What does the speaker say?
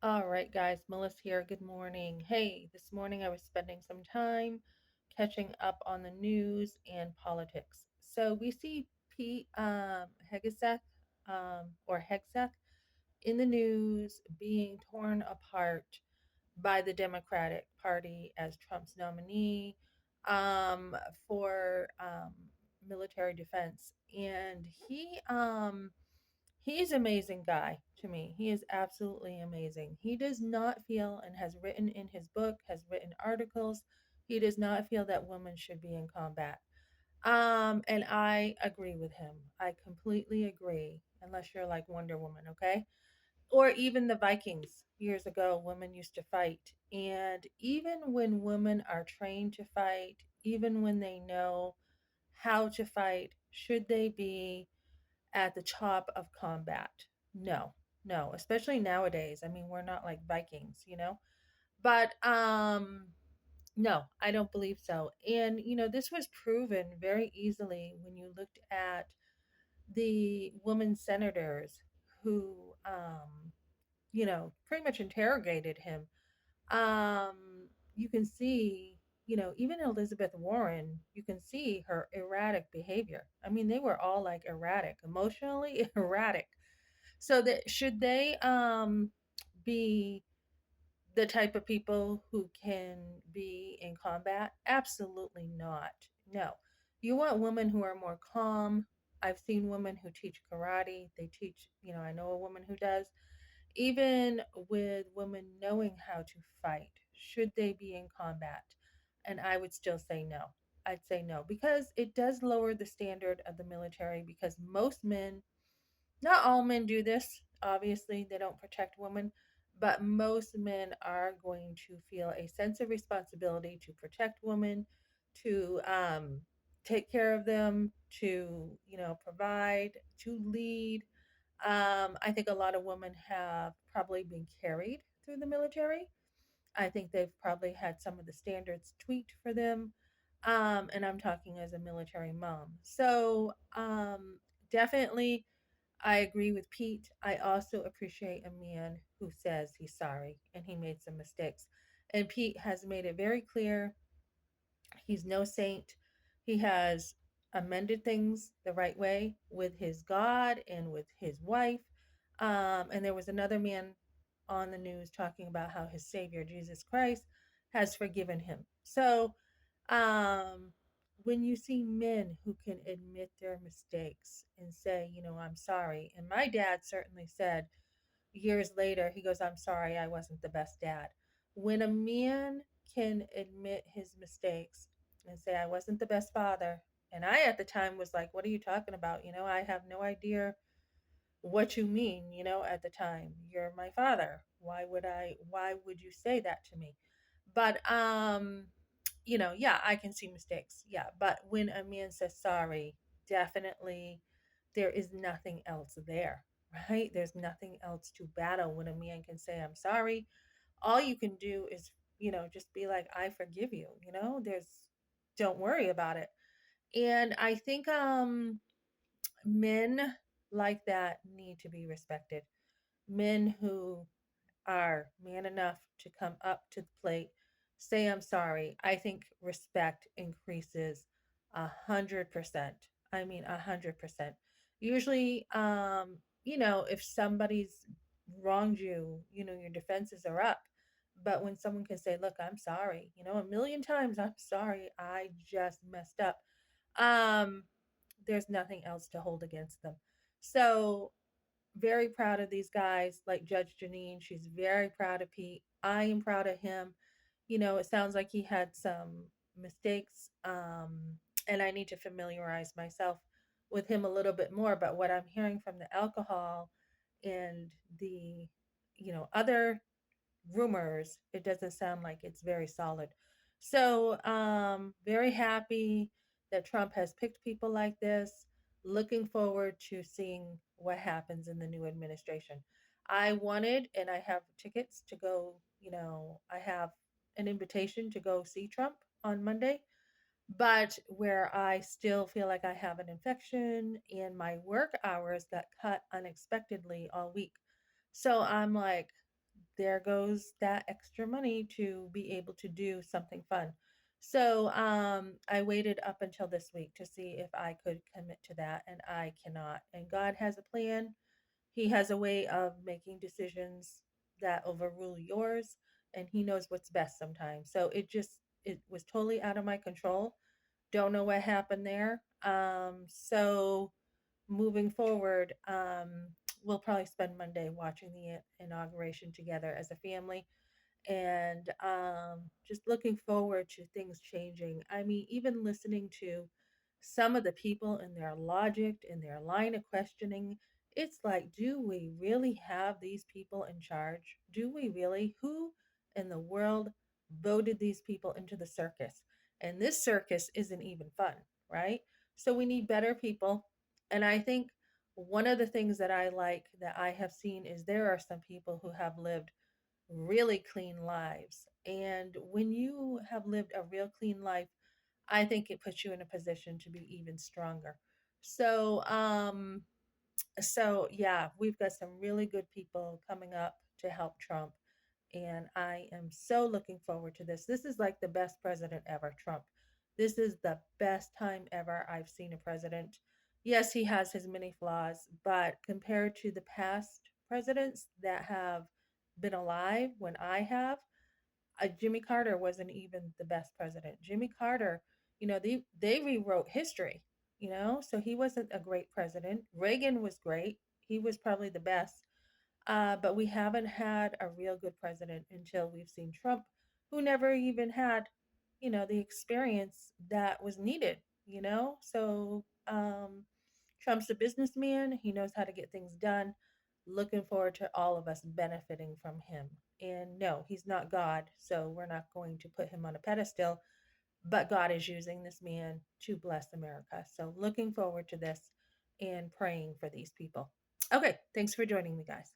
All right, guys, Melissa here. Good morning. Hey, this morning I was spending some time catching up on the news and politics. So we see Pete Hegseth or Hegseth in the news being torn apart by the Democratic Party as Trump's nominee um, for military defense, and he's an amazing guy to me. He is absolutely amazing. He does not feel, and has written in his book, has written articles, he does not feel that women should be in combat. And I agree with him. I completely agree, unless you're like Wonder Woman, okay? Or even the Vikings years ago, women used to fight. And even when women are trained to fight, even when they know how to fight, should they be at the top of combat? No, no, especially nowadays. I mean, we're not like Vikings. But no, I don't believe so. And this was proven very easily when you looked at the women senators who pretty much interrogated him. You can see, even Elizabeth Warren, you can see her erratic behavior. I mean, they were all like erratic, emotionally erratic. So that should they be the type of people who can be in combat? Absolutely not. No. You want women who are more calm. I've seen women who teach karate. They teach, I know a woman who does. Even with women knowing how to fight, should they be in combat? And I would still say no. I'd say no because it does lower the standard of the military because most men, not all men do this. Obviously, they don't protect women, but most men are going to feel a sense of responsibility to protect women, to take care of them, to provide, to lead. I think a lot of women have probably been carried through the military. I think they've probably had some of the standards tweaked for them. And I'm talking as a military mom. So definitely I agree with Pete. I also appreciate a man who says he's sorry and he made some mistakes. And Pete has made it very clear he's no saint. He has amended things the right way with his God and with his wife. And there was another man on the news talking about how his Savior, Jesus Christ, has forgiven him. So, um, when you see men who can admit their mistakes and say, I'm sorry, and my dad certainly said years later, he goes, I'm sorry, I wasn't the best dad. When a man can admit his mistakes and say, I wasn't the best father, and I at the time was like, what are you talking about? I have no idea what you mean, at the time. You're my father. Why would you say that to me? But yeah, I can see mistakes. Yeah, but when a man says sorry, definitely there is nothing else there, right? There's nothing else to battle when a man can say I'm sorry. All you can do is, just be like I forgive you, There's don't worry about it. And I think men like that need to be respected. Men who are man enough to come up to the plate, say I'm sorry. I think respect increases 100%. I mean 100%. Usually, if somebody's wronged you, your defenses are up. But when someone can say, "Look, I'm sorry," a million times, "I'm sorry, I just messed up," um, there's nothing else to hold against them. So very proud of these guys, like Judge Janine. She's very proud of Pete. I am proud of him. It sounds like he had some mistakes, and I need to familiarize myself with him a little bit more. But what I'm hearing from the alcohol and the, other rumors, it doesn't sound like it's very solid. So, very happy that Trump has picked people like this. Looking forward to seeing what happens in the new administration. I wanted, and I have tickets to go, I have an invitation to go see Trump on Monday, but where I still feel like I have an infection and my work hours got cut unexpectedly all week. So I'm like, there goes that extra money to be able to do something fun. So I waited up until this week to see if I could commit to that, and I cannot. And God has a plan. He has a way of making decisions that overrule yours, and He knows what's best sometimes. So it was totally out of my control. Don't know what happened there. So moving forward, we'll probably spend Monday watching the inauguration together as a family, and just looking forward to things changing. I mean, even listening to some of the people and their logic and their line of questioning, it's like, do we really have these people in charge? Do we really? Who in the world voted these people into the circus? And this circus isn't even fun, right? So we need better people. And I think one of the things that I like that I have seen is there are some people who have lived really clean lives. And when you have lived a real clean life, I think it puts you in a position to be even stronger. So, so yeah, we've got some really good people coming up to help Trump. And I am so looking forward to this. This is like the best president ever, Trump. This is the best time ever I've seen a president. Yes, he has his many flaws, but compared to the past presidents that have been alive when I have, Jimmy Carter wasn't even the best president. Jimmy Carter, they rewrote history, so he wasn't a great president. Reagan was great. He was probably the best. But we haven't had a real good president until we've seen Trump, who never even had, the experience that was needed. So Trump's a businessman. He knows how to get things done. Looking forward to all of us benefiting from him. And no, he's not God, so we're not going to put him on a pedestal. But God is using this man to bless America. So looking forward to this and praying for these people. Okay, thanks for joining me, guys.